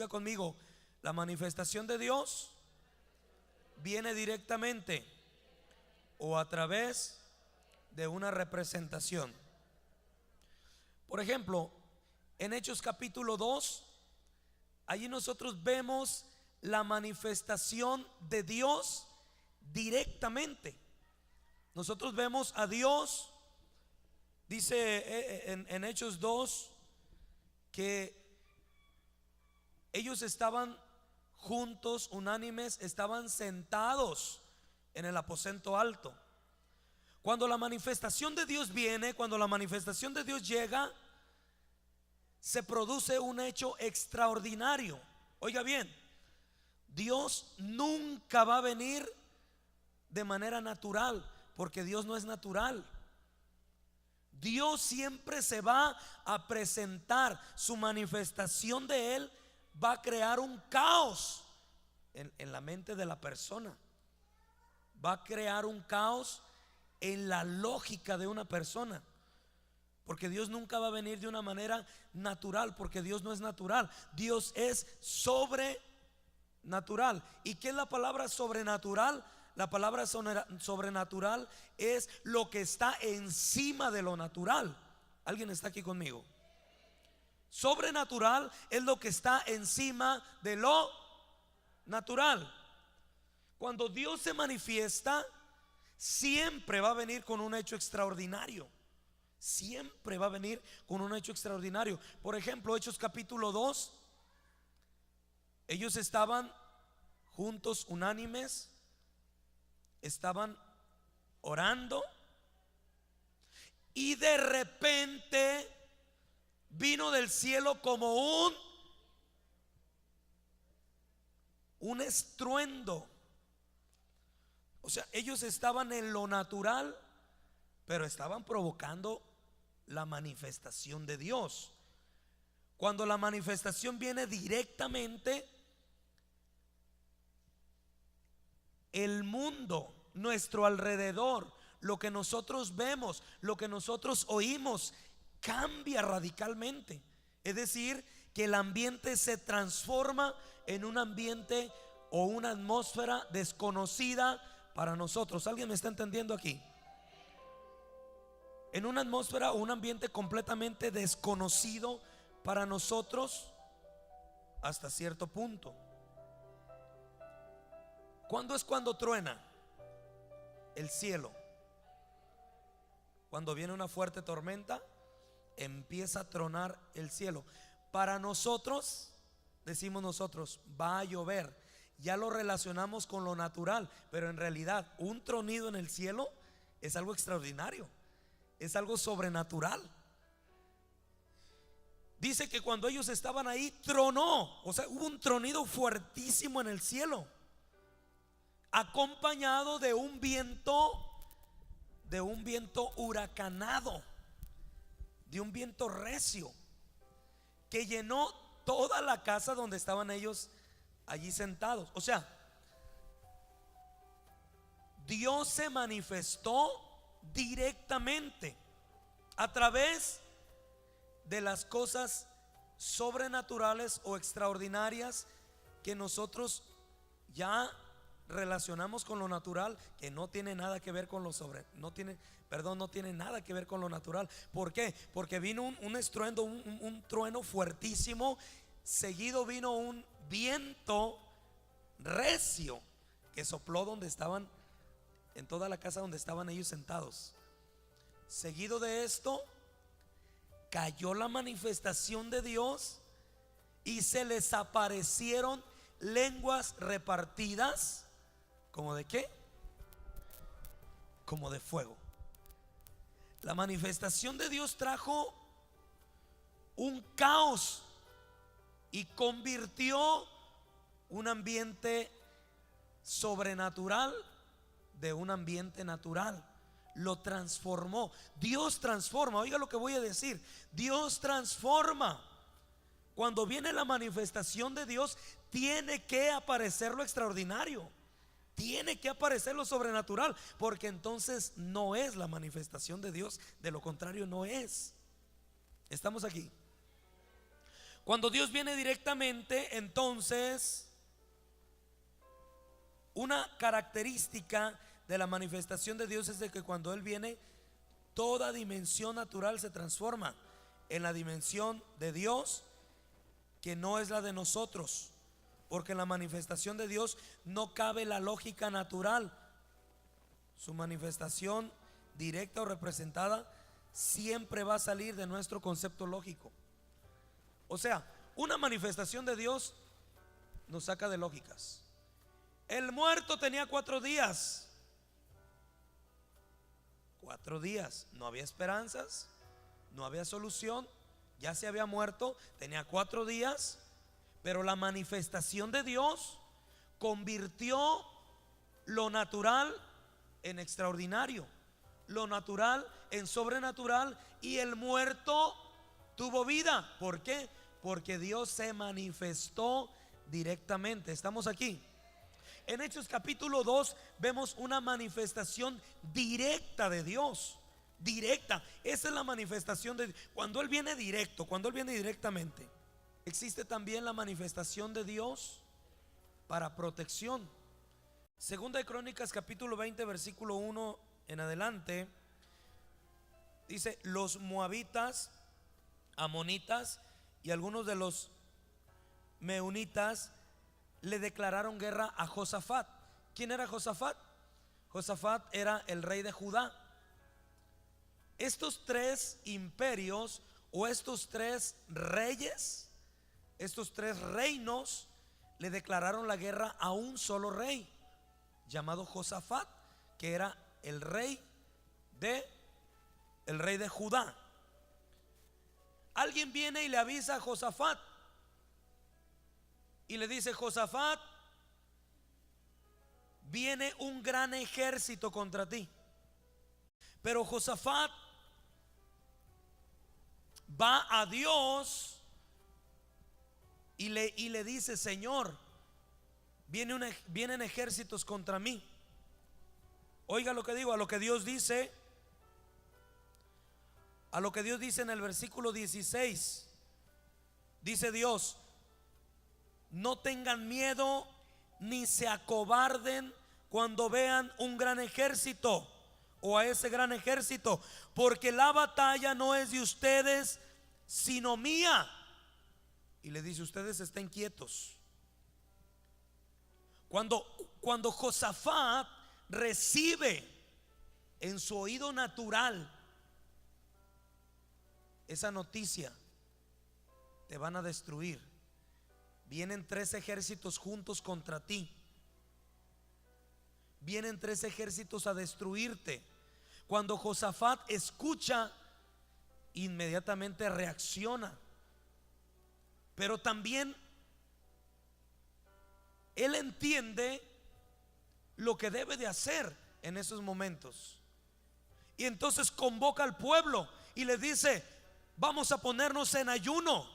Diga conmigo, la manifestación de Dios viene directamente o a través de una representación. Por ejemplo, en Hechos capítulo 2, allí nosotros vemos la manifestación de Dios directamente. Nosotros vemos a Dios, dice en Hechos 2, que ellos estaban juntos, unánimes, estaban sentados en el aposento alto. Cuando la manifestación de Dios viene, cuando la manifestación de Dios llega, se produce un hecho extraordinario. Oiga bien, Dios nunca va a venir de manera natural, porque Dios no es natural. Dios siempre se va a presentar. Su manifestación de Él va a crear un caos en la mente de la persona. Va a crear un caos en la lógica de una persona, porque Dios nunca va a venir de una manera natural, porque Dios no es natural. Dios es sobrenatural. ¿Y qué es la palabra sobrenatural? La palabra sobrenatural es lo que está encima de lo natural. ¿Alguien está aquí conmigo? Sobrenatural es lo que está encima de lo natural. Cuando Dios se manifiesta, siempre va a venir con un hecho extraordinario. Siempre va a venir con un hecho extraordinario. Por ejemplo, Hechos capítulo 2, ellos estaban juntos, unánimes, estaban orando, y de repente vino del cielo como un estruendo. O sea, ellos estaban en lo natural, pero estaban provocando la manifestación de Dios. Cuando la manifestación viene directamente, el mundo, nuestro alrededor, lo que nosotros vemos, lo que nosotros oímos, cambia radicalmente. Es decir, que el ambiente se transforma en un ambiente o una atmósfera desconocida para nosotros. ¿Alguien me está entendiendo aquí? En una atmósfera o un ambiente completamente desconocido para nosotros hasta cierto punto. ¿Cuándo es cuando truena el cielo? Cuando viene una fuerte tormenta, empieza a tronar el cielo. Para nosotros, decimos nosotros, va a llover. Ya lo relacionamos con lo natural, pero en realidad un tronido en el cielo es algo extraordinario, es algo sobrenatural. Dice que cuando ellos estaban ahí, tronó, o sea, hubo un tronido fuertísimo en el cielo, acompañado de un viento huracanado, de un viento recio, que llenó toda la casa donde estaban ellos allí sentados. O sea, Dios se manifestó directamente a través de las cosas sobrenaturales o extraordinarias que nosotros ya relacionamos con lo natural, que no tiene nada que ver con lo no tiene nada que ver con lo natural. ¿Por qué? Porque vino un estruendo, un trueno fuertísimo, seguido vino un viento recio que sopló donde estaban, en toda la casa donde estaban ellos sentados. Seguido de esto, cayó la manifestación de Dios y se les aparecieron lenguas repartidas. ¿Como de qué? Como de fuego. La manifestación de Dios trajo un caos y convirtió un ambiente sobrenatural de un ambiente natural. Lo transformó. Dios transforma. Oiga lo que voy a decir. Dios transforma. Cuando viene la manifestación de Dios, tiene que aparecer lo extraordinario, tiene que aparecer lo sobrenatural, porque entonces no es la manifestación de Dios. De lo contrario, no es. Estamos aquí. Cuando Dios viene directamente, entonces una característica de la manifestación de Dios es de que cuando Él viene, toda dimensión natural se transforma en la dimensión de Dios, que no es la de nosotros, porque en la manifestación de Dios no cabe la lógica natural. Su manifestación directa o representada siempre va a salir de nuestro concepto lógico. O sea, una manifestación de Dios nos saca de lógicas. El muerto tenía 4 días. 4 días, no había esperanzas, no había solución, ya se había muerto, tenía 4 días, pero la manifestación de Dios convirtió lo natural en extraordinario, lo natural en sobrenatural, y el muerto tuvo vida. ¿Por qué? Porque Dios se manifestó directamente. ¿Estamos aquí? En Hechos capítulo 2 vemos una manifestación directa de Dios. Directa. Esa es la manifestación de Dios. Cuando Él viene directo, cuando Él viene directamente. Existe también la manifestación de Dios para protección. Segunda de Crónicas capítulo 20 versículo 1 en adelante dice: los moabitas, amonitas y algunos de los meunitas le declararon guerra a Josafat. ¿Quién era Josafat? Josafat era el rey de Judá. Estos 3 imperios, o estos 3 reyes, estos 3 reinos, le declararon la guerra a un solo rey llamado Josafat, que era el rey de Judá. Alguien viene y le avisa a Josafat y le dice: Josafat, viene un gran ejército contra ti. Pero Josafat va a Dios y le dice: Señor, vienen ejércitos contra mí. Oiga lo que digo, a lo que Dios dice en el versículo 16. Dice Dios: no tengan miedo ni se acobarden cuando vean un gran ejército, o a ese gran ejército, porque la batalla no es de ustedes sino mía. Y le dice: ustedes estén quietos. Cuando Josafat recibe en su oído natural esa noticia: te van a destruir, vienen 3 ejércitos juntos contra ti, vienen 3 ejércitos a destruirte. Cuando Josafat escucha, inmediatamente reacciona, pero también él entiende lo que debe de hacer en esos momentos. Y entonces convoca al pueblo y les dice: vamos a ponernos en ayuno.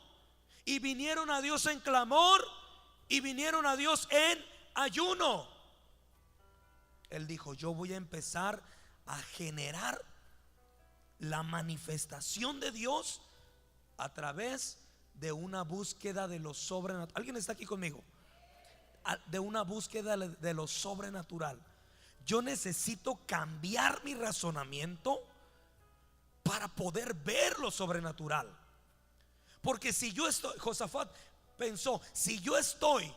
Y vinieron a Dios en clamor y vinieron a Dios en ayuno. Él dijo: yo voy a empezar a generar la manifestación de Dios a través de una búsqueda de lo sobrenatural. ¿Alguien está aquí conmigo? De una búsqueda de lo sobrenatural. Yo necesito cambiar mi razonamiento para poder ver lo sobrenatural. Porque si yo estoy, Josafat pensó: si yo estoy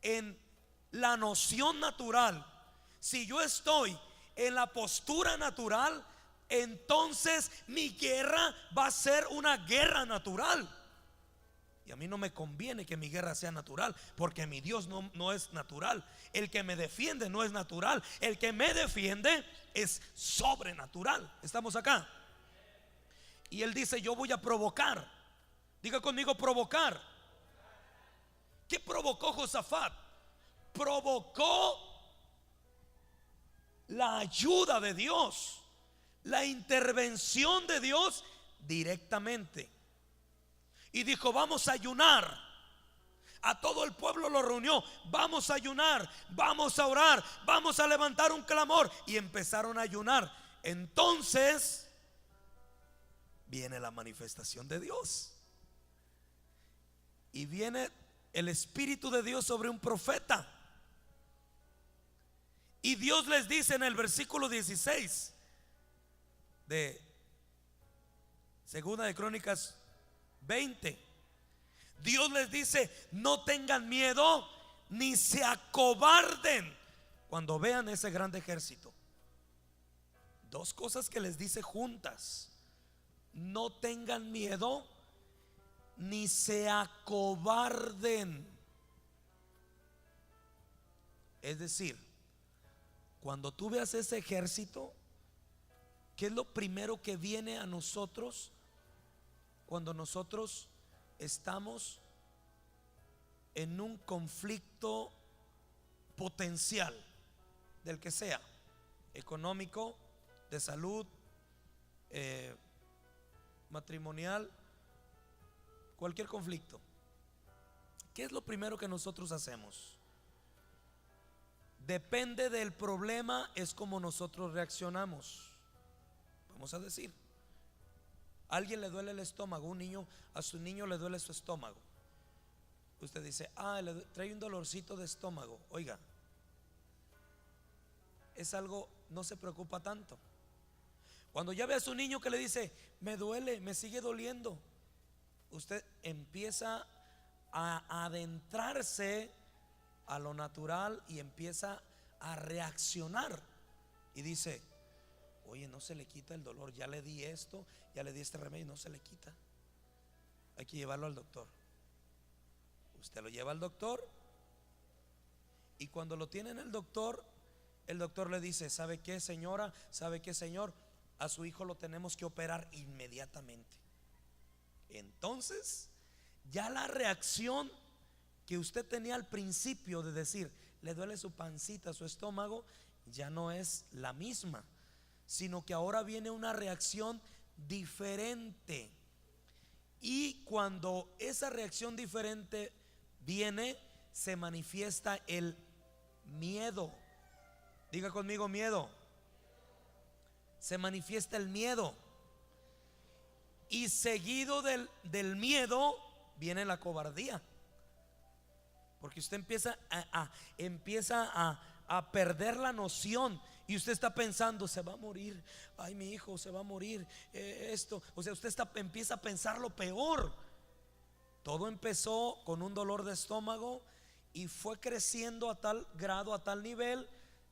en la noción natural, si yo estoy en la postura natural, entonces mi guerra va a ser una guerra natural. Y a mí no me conviene que mi guerra sea natural, porque mi Dios no es natural. El que me defiende no es natural. El que me defiende es sobrenatural. ¿Estamos acá? Y él dice: yo voy a provocar. Diga conmigo: provocar. ¿Qué provocó Josafat? Provocó la ayuda de Dios, la intervención de Dios directamente. Y dijo: vamos a ayunar. A todo el pueblo lo reunió: vamos a ayunar, vamos a orar, vamos a levantar un clamor. Y empezaron a ayunar. Entonces viene la manifestación de Dios. y viene el Espíritu de Dios sobre un profeta. Y Dios les dice en el versículo 16 de Segunda de Crónicas 20, Dios les dice: no tengan miedo ni se acobarden cuando vean ese grande ejército. Dos cosas que les dice juntas: no tengan miedo ni se acobarden. Es decir, cuando tú veas ese ejército, ¿qué es lo primero que viene a nosotros cuando nosotros estamos en un conflicto potencial, del que sea, económico, de salud, matrimonial, cualquier conflicto? ¿Qué es lo primero que nosotros hacemos? Depende del problema, es como nosotros reaccionamos. Vamos a decir, a alguien le duele el estómago, un niño, a su niño le duele su estómago. Usted dice: trae un dolorcito de estómago. Oiga, es algo, no se preocupa tanto. Cuando ya ve a su niño que le dice: me duele, me sigue doliendo, usted empieza a adentrarse a lo natural y empieza a reaccionar y dice: oye, no se le quita el dolor, ya le di esto, ya le di este remedio, no se le quita, hay que llevarlo al doctor. Usted lo lleva al doctor y cuando lo tiene en el doctor le dice: ¿sabe qué, señora? ¿Sabe qué, señor? A su hijo lo tenemos que operar inmediatamente. Entonces ya la reacción que usted tenía al principio de decir: le duele su pancita, su estómago, ya no es la misma, sino que ahora viene una reacción diferente. Y cuando esa reacción diferente viene, se manifiesta el miedo. Diga conmigo: miedo. Se manifiesta el miedo. Y seguido del miedo viene la cobardía. Porque usted empieza a perder la noción. Y usted está pensando: se va a morir, ay, mi hijo se va a morir, esto. O sea, usted empieza a pensar lo peor. Todo empezó con un dolor de estómago y fue creciendo a tal grado, a tal nivel,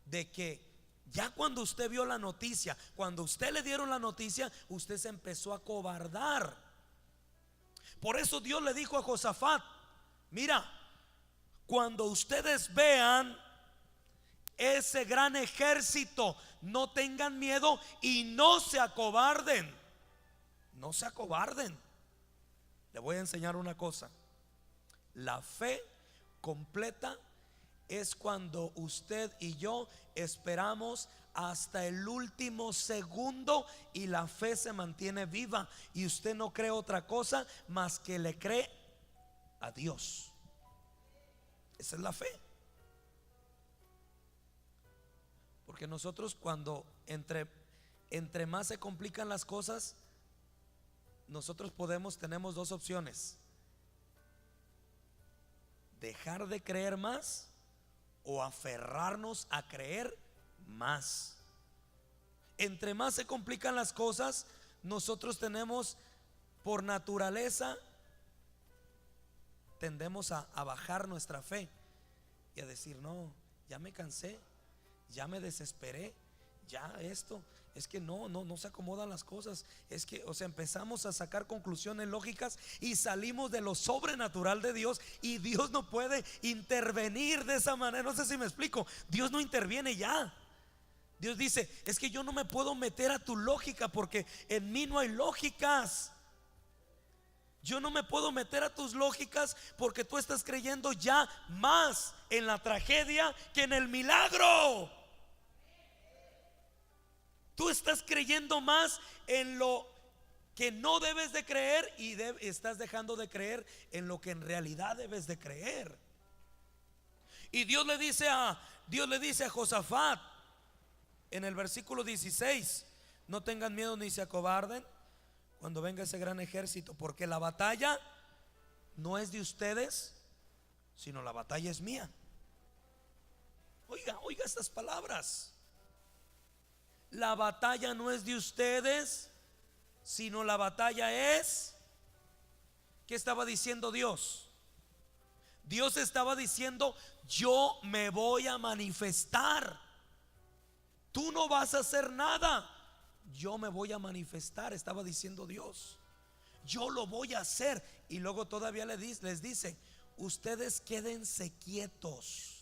de que ya cuando usted vio la noticia, cuando usted le dieron la noticia, usted se empezó a cobardar. Por eso Dios le dijo a Josafat: mira, cuando ustedes vean ese gran ejército, no tengan miedo y no se acobarden. No se acobarden. Le voy a enseñar una cosa: la fe completa es cuando usted y yo esperamos hasta el último segundo y la fe se mantiene viva y usted no cree otra cosa más que le cree a Dios. Esa es la fe. Porque nosotros, cuando entre más se complican las cosas, nosotros tenemos dos opciones: dejar de creer más o aferrarnos a creer más. Entre más se complican las cosas, nosotros tenemos, por naturaleza, tendemos a bajar nuestra fe y a decir: no, ya me cansé, ya me desesperé, ya esto, es que no se acomodan las cosas. Es que, o sea, empezamos a sacar conclusiones lógicas y salimos de lo sobrenatural de Dios, y Dios no puede intervenir de esa manera. No sé si me explico. Dios no interviene ya. Dios dice: es que yo no me puedo meter a tu lógica porque en mí no hay lógicas. Yo no me puedo meter a tus lógicas porque tú estás creyendo ya más en la tragedia que en el milagro. Tú estás creyendo más en lo que no debes de creer y estás dejando de creer en lo que en realidad debes de creer. Y Dios le dice a Josafat en el versículo 16: no tengan miedo ni se acobarden cuando venga ese gran ejército, porque la batalla no es de ustedes, sino la batalla es mía. Oiga estas palabras. La batalla no es de ustedes, sino la batalla es. ¿Qué estaba diciendo Dios? Dios estaba diciendo: yo me voy a manifestar. Tú no vas a hacer nada, yo me voy a manifestar, estaba diciendo Dios. Yo lo voy a hacer. Y luego todavía les dice: ustedes quédense quietos.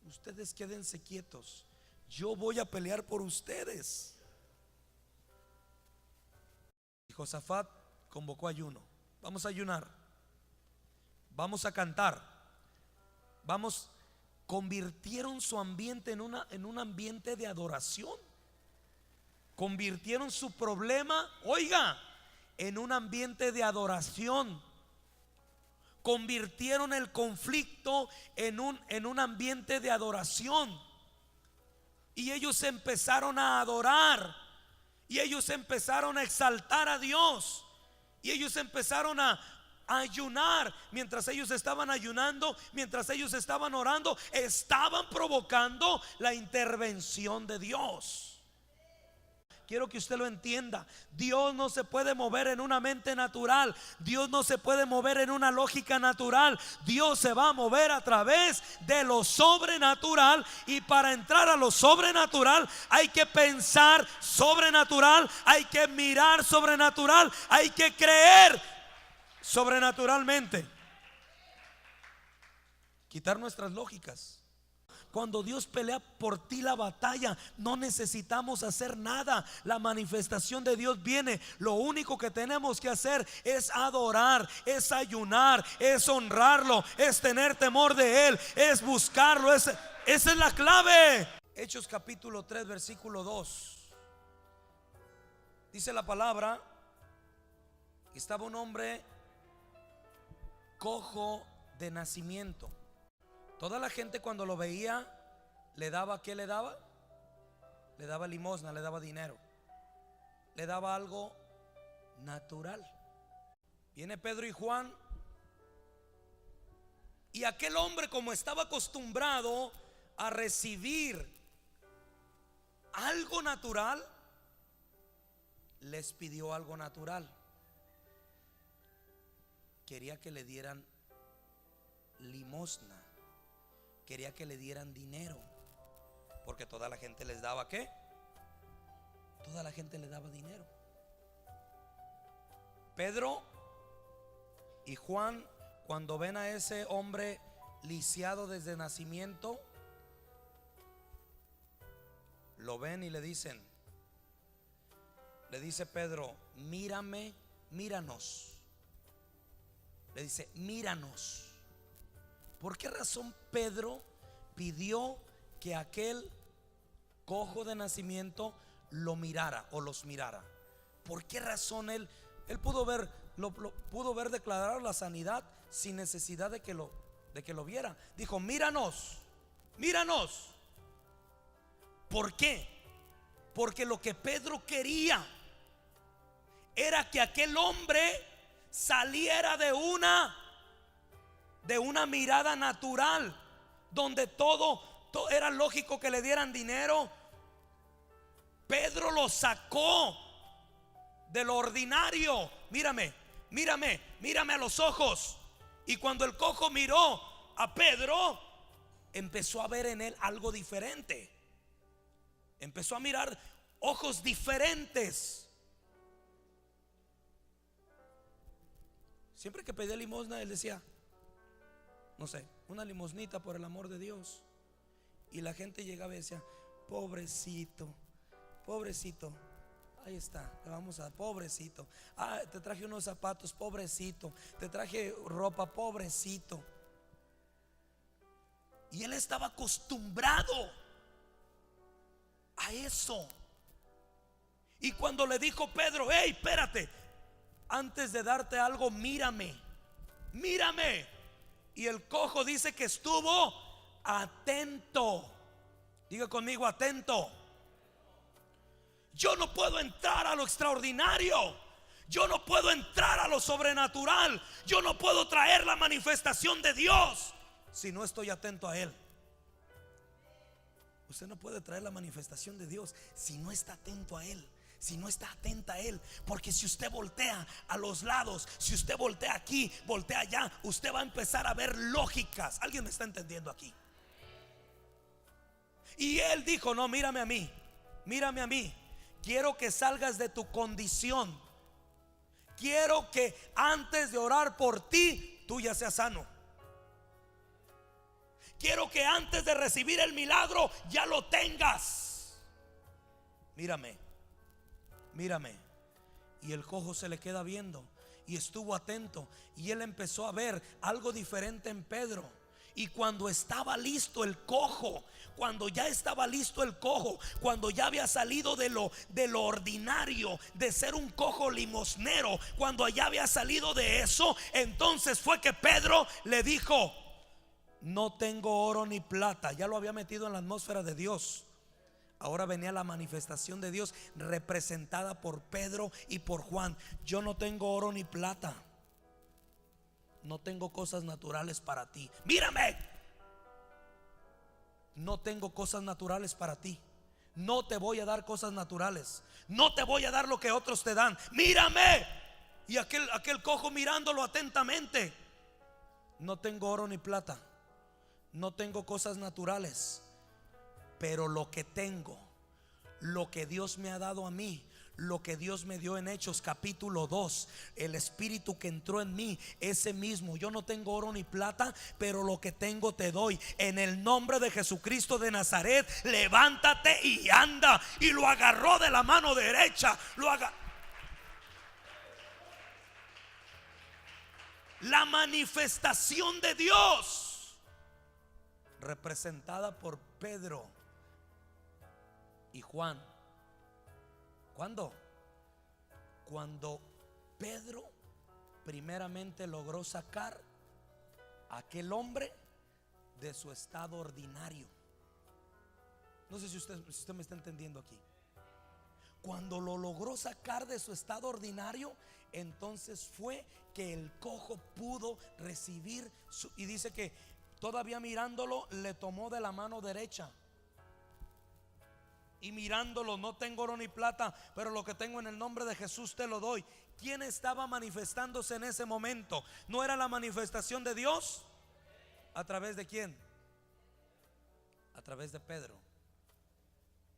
Ustedes quédense quietos. Yo voy a pelear por ustedes. Y Josafat convocó ayuno. Vamos a ayunar. Vamos a cantar. Convirtieron su ambiente en un ambiente de adoración. Convirtieron su problema, en un ambiente de adoración. Convirtieron el conflicto en un ambiente de adoración. Y ellos empezaron a adorar. Y ellos empezaron a exaltar a Dios. Y ellos empezaron a ayunar. Mientras ellos estaban ayunando, mientras ellos estaban orando, estaban provocando la intervención de Dios. Quiero que usted lo entienda. Dios no se puede mover en una mente natural. Dios no se puede mover en una lógica natural. Dios se va a mover a través de lo sobrenatural. Y para entrar a lo sobrenatural hay que pensar sobrenatural, hay que mirar sobrenatural, hay que creer sobrenaturalmente. Quitar nuestras lógicas. Cuando Dios pelea por ti la batalla, no necesitamos hacer nada. La manifestación de Dios viene. Lo único que tenemos que hacer es adorar, es ayunar, es honrarlo, es tener temor de Él, es buscarlo. Esa es la clave. Hechos capítulo 3 versículo 2. Dice la palabra: estaba un hombre cojo de nacimiento. Toda la gente cuando lo veía le daba, ¿qué le daba? Le daba limosna, le daba dinero, le daba algo natural. Viene Pedro y Juan, y aquel hombre, como estaba acostumbrado a recibir algo natural, les pidió algo natural. Quería que le dieran limosna. Quería que le dieran dinero. Porque toda la gente les daba, ¿qué? Toda la gente le daba dinero. Pedro y Juan, cuando ven a ese hombre lisiado desde nacimiento, lo ven y le dicen, le dice Pedro: mírame, míranos. Le dice: míranos. ¿Por qué razón Pedro pidió que aquel cojo de nacimiento lo mirara o los mirara? ¿Por qué razón él pudo ver declarado la sanidad sin necesidad de que lo viera? Dijo: míranos, míranos. ¿Por qué? Porque lo que Pedro quería era que aquel hombre saliera de una mirada natural, donde todo era lógico que le dieran dinero. Pedro lo sacó de lo ordinario. Mírame, mírame, mírame a los ojos. Y cuando el cojo miró a Pedro, empezó a ver en él algo diferente. Empezó a mirar ojos diferentes. Siempre que pedía limosna, él decía: no sé, una limosnita por el amor de Dios. Y la gente llegaba y decía: pobrecito, pobrecito. Ahí está, le vamos a dar, pobrecito. Te traje unos zapatos, pobrecito. Te traje ropa, pobrecito. Y él estaba acostumbrado a eso. Y cuando le dijo Pedro: hey, espérate, antes de darte algo, mírame, mírame. Y el cojo dice que estuvo atento. Diga conmigo: atento. Yo no puedo entrar a lo extraordinario. Yo no puedo entrar a lo sobrenatural. Yo no puedo traer la manifestación de Dios si no estoy atento a Él. Usted no puede traer la manifestación de Dios si no está atento a Él, si no está atenta a Él. Porque si usted voltea a los lados, si usted voltea aquí, voltea allá, usted va a empezar a ver lógicas. ¿Alguien me está entendiendo aquí? Y Él dijo: no, mírame a mí, mírame a mí. Quiero que salgas de tu condición. Quiero que antes de orar por ti, tú ya seas sano. Quiero que antes de recibir el milagro ya lo tengas. Mírame, mírame. Y el cojo se le queda viendo y estuvo atento, y él empezó a ver algo diferente en Pedro. Y cuando estaba listo el cojo, cuando ya estaba listo el cojo, cuando ya había salido de lo ordinario, de ser un cojo limosnero, cuando ya había salido de eso, entonces fue que Pedro le dijo: no tengo oro ni plata. Ya lo había metido en la atmósfera de Dios. Ahora venía la manifestación de Dios representada por Pedro y por Juan. Yo no tengo oro ni plata, no tengo cosas naturales para ti. Mírame, no tengo cosas naturales para ti. No te voy a dar cosas naturales. No te voy a dar lo que otros te dan. Mírame. Y aquel cojo mirándolo atentamente: no tengo oro ni plata, no tengo cosas naturales, pero lo que tengo, lo que Dios me ha dado a mí, lo que Dios me dio en Hechos capítulo 2, el Espíritu que entró en mí, ese mismo. Yo no tengo oro ni plata, pero lo que tengo te doy. En el nombre de Jesucristo de Nazaret, levántate y anda. Y lo agarró de la mano derecha. La manifestación de Dios representada por Pedro y Juan. ¿Cuándo? Cuando Pedro primeramente logró sacar a aquel hombre de su estado ordinario. No sé si usted me está entendiendo aquí. Cuando lo logró sacar de su estado ordinario, entonces fue que el cojo pudo recibir y dice que todavía mirándolo, le tomó de la mano derecha. Y mirándolo: no tengo oro ni plata, pero lo que tengo en el nombre de Jesús te lo doy. ¿Quién estaba manifestándose en ese momento? ¿No era la manifestación de Dios? ¿A través de quién? A través de Pedro.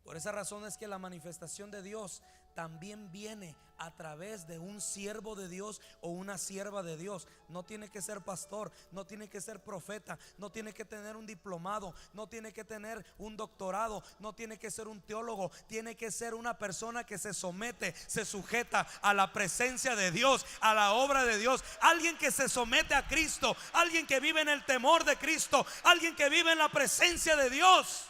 Por esa razón es que la manifestación de Dios también viene a través de un siervo de Dios o una sierva de Dios. No tiene que ser pastor, no tiene que ser profeta, no tiene que tener un diplomado, no tiene que tener un doctorado, no tiene que ser un teólogo. Tiene que ser una persona que se somete, se sujeta a la presencia de Dios, a la obra de Dios. Alguien que se somete a Cristo, alguien que vive en el temor de Cristo, alguien que vive en la presencia de Dios.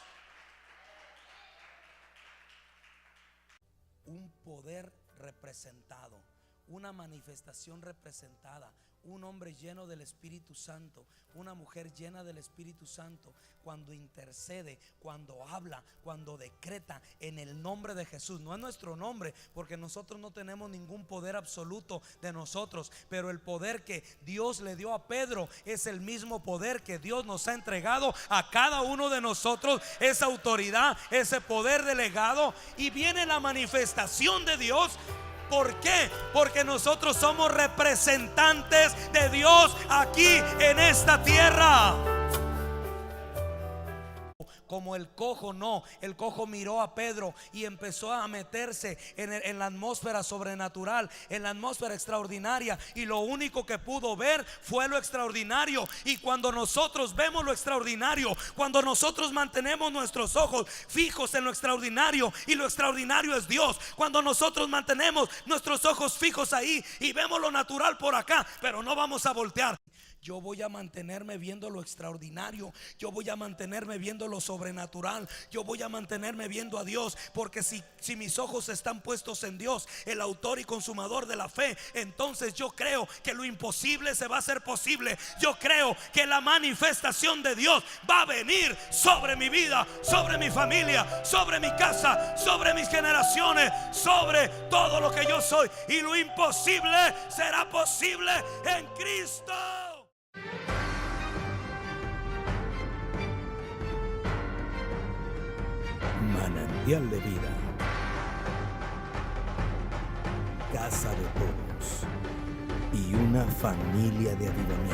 Un poder representado, una manifestación representada, un hombre lleno del Espíritu Santo, una mujer llena del Espíritu Santo, cuando intercede, cuando habla, cuando decreta en el nombre de Jesús. No es nuestro nombre, porque nosotros no tenemos ningún poder absoluto de nosotros, pero el poder que Dios le dio a Pedro es el mismo poder que Dios nos ha entregado a cada uno de nosotros. Esa autoridad, ese poder delegado, y viene la manifestación de Dios. ¿Por qué? Porque nosotros somos representantes de Dios aquí en esta tierra. Como el cojo no, el cojo miró a Pedro y empezó a meterse en la atmósfera sobrenatural, en la atmósfera extraordinaria, y lo único que pudo ver fue lo extraordinario. Y cuando nosotros vemos lo extraordinario, cuando nosotros mantenemos nuestros ojos fijos en lo extraordinario, y lo extraordinario es Dios, cuando nosotros mantenemos nuestros ojos fijos ahí y vemos lo natural por acá, pero no vamos a voltear. yo voy a mantenerme viendo lo extraordinario, yo voy a mantenerme viendo lo sobrenatural, yo voy a mantenerme viendo a Dios, porque si mis ojos están puestos en Dios, el autor y consumador de la fe, entonces yo creo que lo imposible se va a hacer posible. Yo creo que la manifestación de Dios va a venir sobre mi vida, sobre mi familia, sobre mi casa, sobre mis generaciones, sobre todo lo que yo soy, y lo imposible será posible en Cristo. Manantial de vida, casa de todos y una familia de avivamiento.